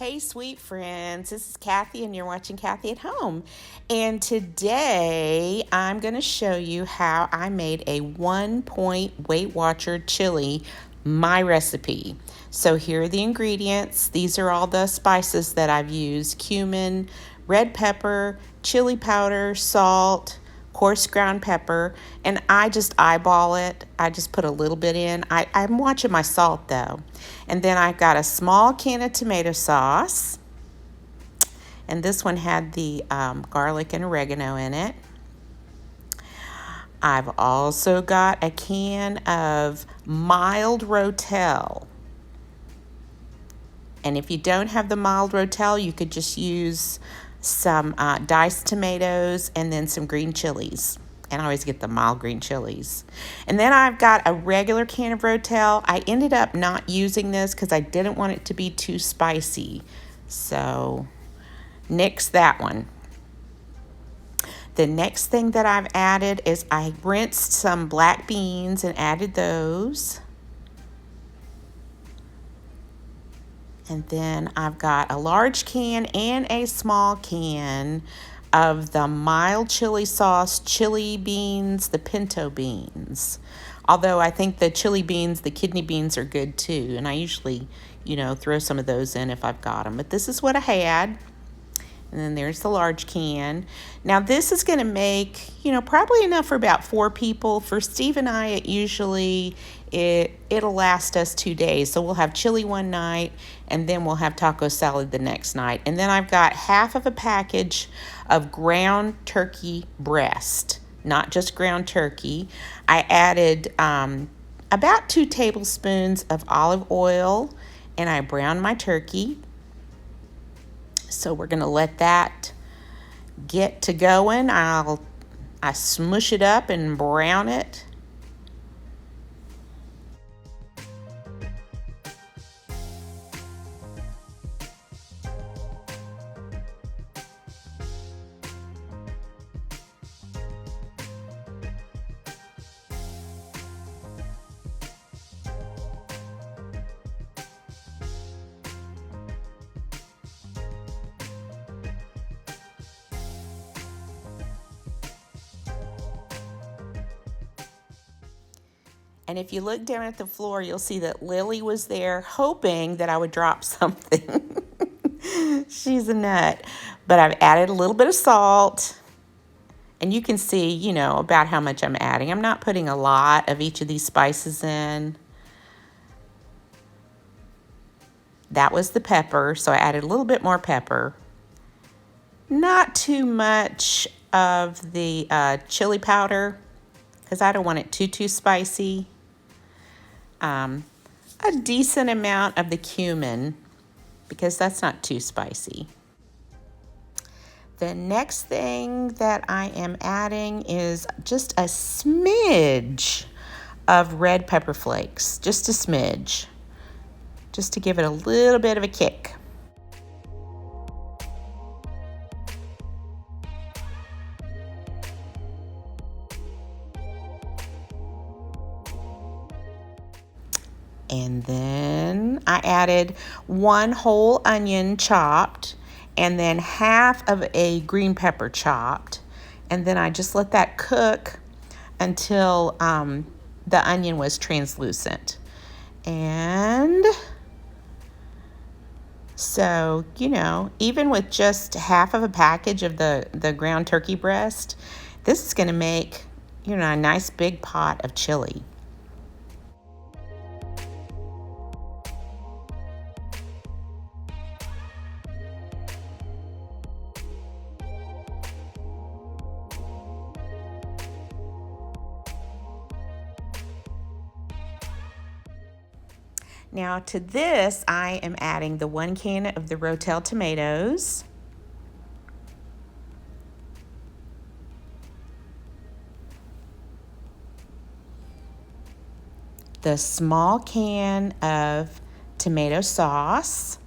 Hey, sweet friends, this is Kathy, and you're watching Kathy at Home. And today I'm going to show you how I made a 1-point Weight Watcher chili, my recipe. So here are the ingredients. These are all the spices that I've used: cumin, red pepper, chili powder, salt, coarse ground pepper, and I just eyeball it. I just put a little bit in. I'm watching my salt though. And then I've got a small can of tomato sauce, and this one had the garlic and oregano in it. I've also got a can of mild Rotel. And if you don't have the mild Rotel, you could just use some diced tomatoes and then some green chilies. And I always get the mild green chilies. And then I've got a regular can of Rotel. I ended up not using this because I didn't want it to be too spicy. So nix that one. The next thing that I've added is I rinsed some black beans and added those. And then I've got a large can and a small can of the mild chili sauce, chili beans, the pinto beans. Although I think the chili beans, the kidney beans are good too. And I usually, throw some of those in if I've got them. But this is what I had. And then there's the large can. Now this is going to make, probably enough for about 4 people. For Steve and I, it'll last us 2 days. So we'll have chili one night, and then we'll have taco salad the next night. And then I've got half of a package of ground turkey breast, not just ground turkey. I added about 2 tablespoons of olive oil, and I browned my turkey. So we're going to let that get to going. I smush it up and brown it. And if you look down at the floor, you'll see that Lily was there hoping that I would drop something. She's a nut. But I've added a little bit of salt. And you can see, about how much I'm adding. I'm not putting a lot of each of these spices in. That was the pepper, so I added a little bit more pepper. Not too much of the chili powder, because I don't want it too spicy. A decent amount of the cumin, because that's not too spicy. The next thing that I am adding is just a smidge of red pepper flakes, just a smidge, just to give it a little bit of a kick. And then I added 1 whole onion chopped, and then half of a green pepper chopped. And then I just let that cook until the onion was translucent. And so, even with just half of a package of the ground turkey breast, this is going to make, a nice big pot of chili. Now to this, I am adding the 1 can of the Rotel tomatoes. The small can of tomato sauce.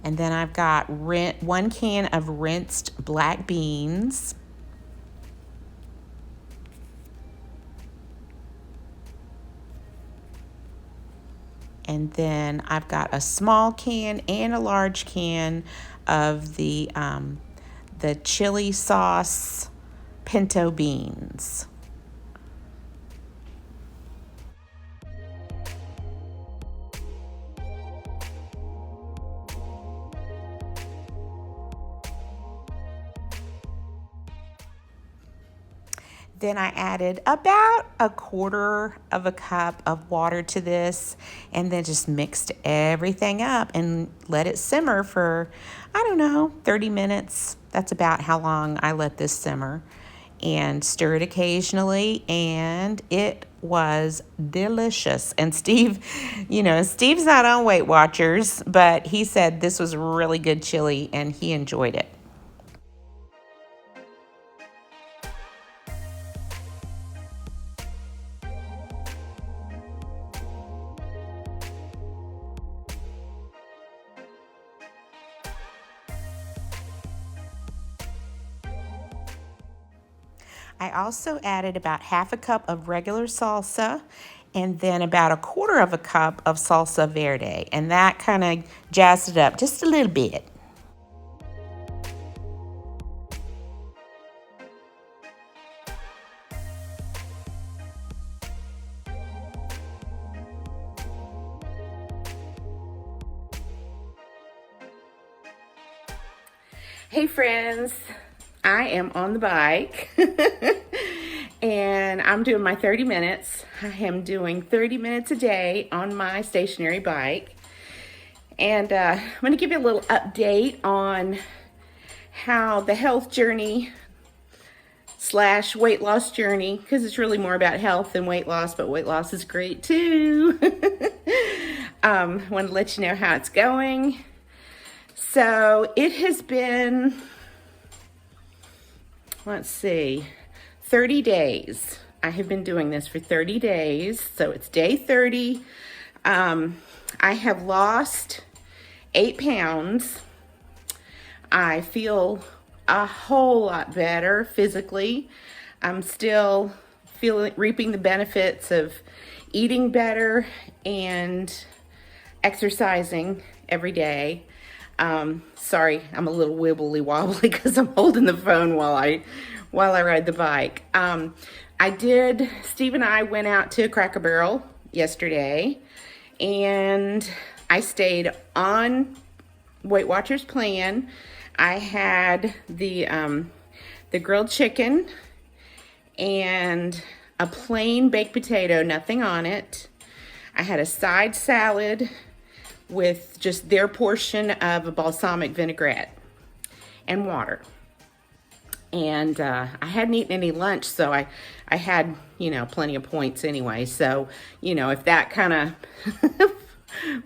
And then I've got 1 can of rinsed black beans. And then I've got a small can and a large can of the chili sauce pinto beans. Then I added about a quarter of a cup of water to this, and then just mixed everything up and let it simmer for, I don't know, 30 minutes. That's about how long I let this simmer. And stir it occasionally, and it was delicious. And Steve, Steve's not on Weight Watchers, but he said this was really good chili and he enjoyed it. I also added about half a cup of regular salsa and then about a quarter of a cup of salsa verde, and that kind of jazzed it up just a little bit. Hey friends, I am on the bike and I'm doing my 30 minutes. I am doing 30 minutes a day on my stationary bike. And I'm going to give you a little update on how the health journey / weight loss journey, because it's really more about health than weight loss, but weight loss is great too. Want to let you know how it's going. So it has been, let's see, 30 days. I have been doing this for 30 days. So it's day 30. I have lost 8 pounds. I feel a whole lot better physically. I'm still reaping the benefits of eating better and exercising every day. Sorry, I'm a little wibbly wobbly because I'm holding the phone while I ride the bike. Steve and I went out to Cracker Barrel yesterday, and I stayed on Weight Watchers plan. I had the grilled chicken and a plain baked potato, nothing on it. I had a side salad with just their portion of a balsamic vinaigrette and water. And I hadn't eaten any lunch, so I had, plenty of points anyway. So, if that kind of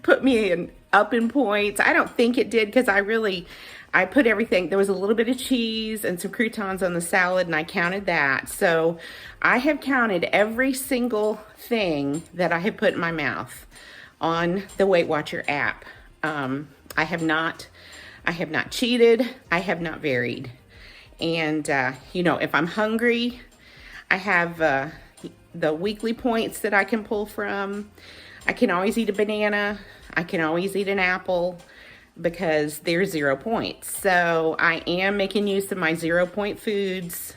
put me up in points, I don't think it did, because I put everything. There was a little bit of cheese and some croutons on the salad, and I counted that. So I have counted every single thing that I have put in my mouth on the Weight Watcher app. I have not cheated. I have not varied. And, if I'm hungry, I have the weekly points that I can pull from. I can always eat a banana. I can always eat an apple because they're 0 points. So I am making use of my 0 point foods.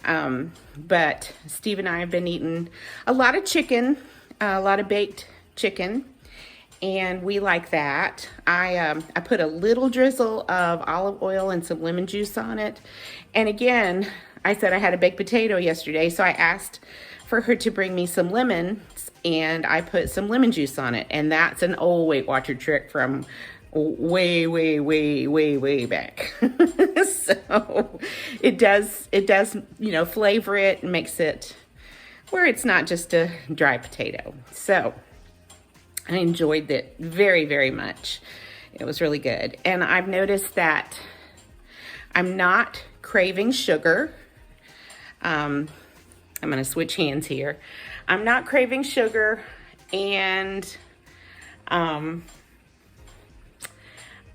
But Steve and I have been eating a lot of chicken, a lot of baked chicken. And we like that. I put a little drizzle of olive oil and some lemon juice on it. And again, I said I had a baked potato yesterday, so I asked for her to bring me some lemons, and I put some lemon juice on it. And that's an old Weight Watcher trick from way, way, way, way, way back. So it does, flavor it and makes it where it's not just a dry potato. So I enjoyed it very, very much. It was really good. And I've noticed that I'm not craving sugar. I'm going to switch hands here. I'm not craving sugar, and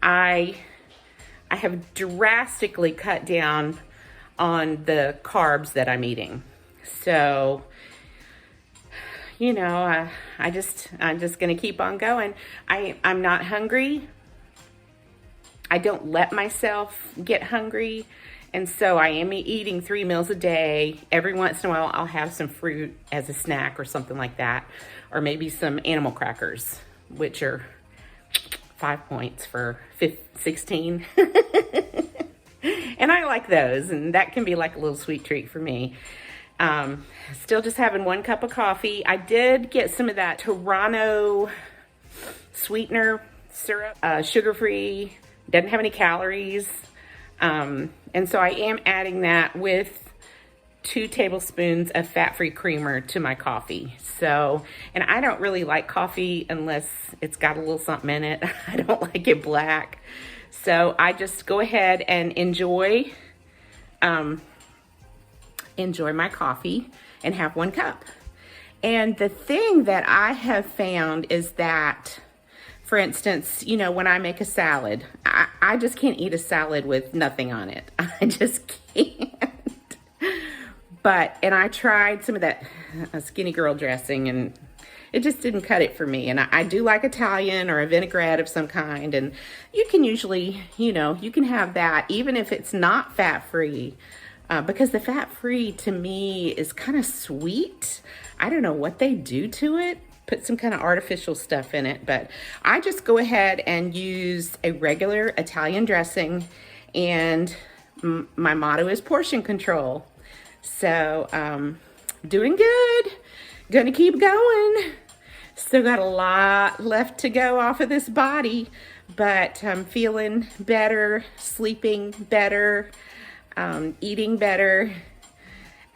I have drastically cut down on the carbs that I'm eating. So, you know, I'm just gonna keep on going. I'm not hungry. I don't let myself get hungry. And so I am eating 3 meals a day. Every once in a while, I'll have some fruit as a snack or something like that. Or maybe some animal crackers, which are 5 points for 16. And I like those, and that can be like a little sweet treat for me. Still just having 1 cup of coffee. I did get some of that Toronto sweetener syrup, sugar-free, doesn't have any calories. And so I am adding that with 2 tablespoons of fat-free creamer to my coffee. So, and I don't really like coffee unless it's got a little something in it. I don't like it black. So I just go ahead and enjoy my coffee and have 1 cup. And the thing that I have found is that, for instance, you know, when I make a salad, I just can't eat a salad with nothing on it. I just can't. And I tried some of that skinny girl dressing, and it just didn't cut it for me. And I do like Italian or a vinaigrette of some kind. And you can usually, you know, you can have that even if it's not fat-free. Because the fat-free to me is kind of sweet. I don't know what they do to it. Put some kind of artificial stuff in it. But I just go ahead and use a regular Italian dressing. And my motto is portion control. So, doing good. Gonna keep going. Still got a lot left to go off of this body. But I'm feeling better, sleeping better, eating better.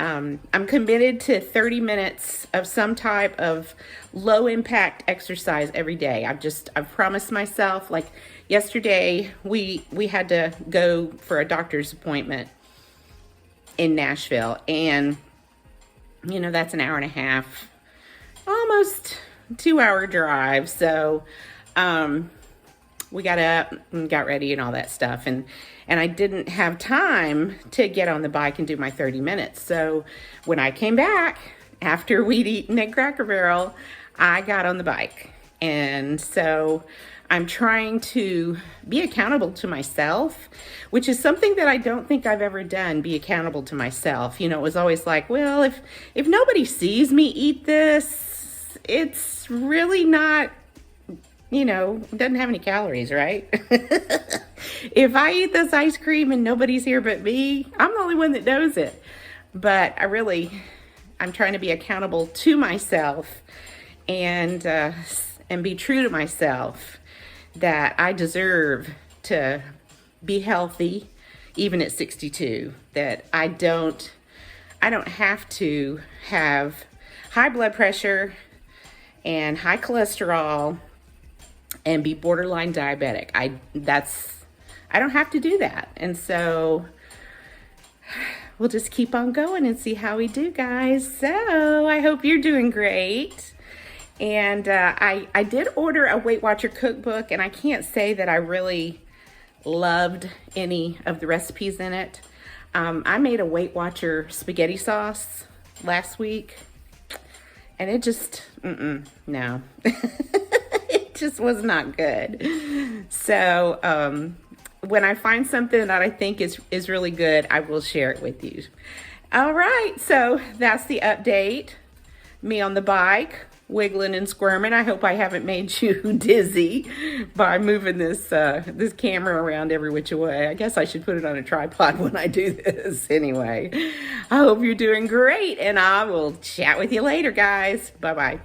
I'm committed to 30 minutes of some type of low impact exercise every day. I've promised myself, like yesterday, we had to go for a doctor's appointment in Nashville, and you know, that's an hour and a half, almost 2-hour drive. So, we got up and got ready and all that stuff. And I didn't have time to get on the bike and do my 30 minutes. So when I came back after we'd eaten at Cracker Barrel, I got on the bike. And so I'm trying to be accountable to myself, which is something that I don't think I've ever done, be accountable to myself. You know, it was always like, well, if nobody sees me eat this, it's really not, you know, it doesn't have any calories, right? If I eat this ice cream and nobody's here but me, I'm the only one that knows it. But I'm trying to be accountable to myself and be true to myself that I deserve to be healthy, even at 62. That I don't have to have high blood pressure and high cholesterol and be borderline diabetic. I don't have to do that. And so we'll just keep on going and see how we do, guys. So I hope you're doing great. And I did order a Weight Watcher cookbook, and I can't say that I really loved any of the recipes in it. I made a Weight Watcher spaghetti sauce last week, and it just, no. It just was not good. So when I find something that I think is really good, I will share it with you. All right, so that's the update. Me on the bike, wiggling and squirming. I hope I haven't made you dizzy by moving this camera around every which way. I guess I should put it on a tripod when I do this anyway. I hope you're doing great, and I will chat with you later, guys. Bye-bye.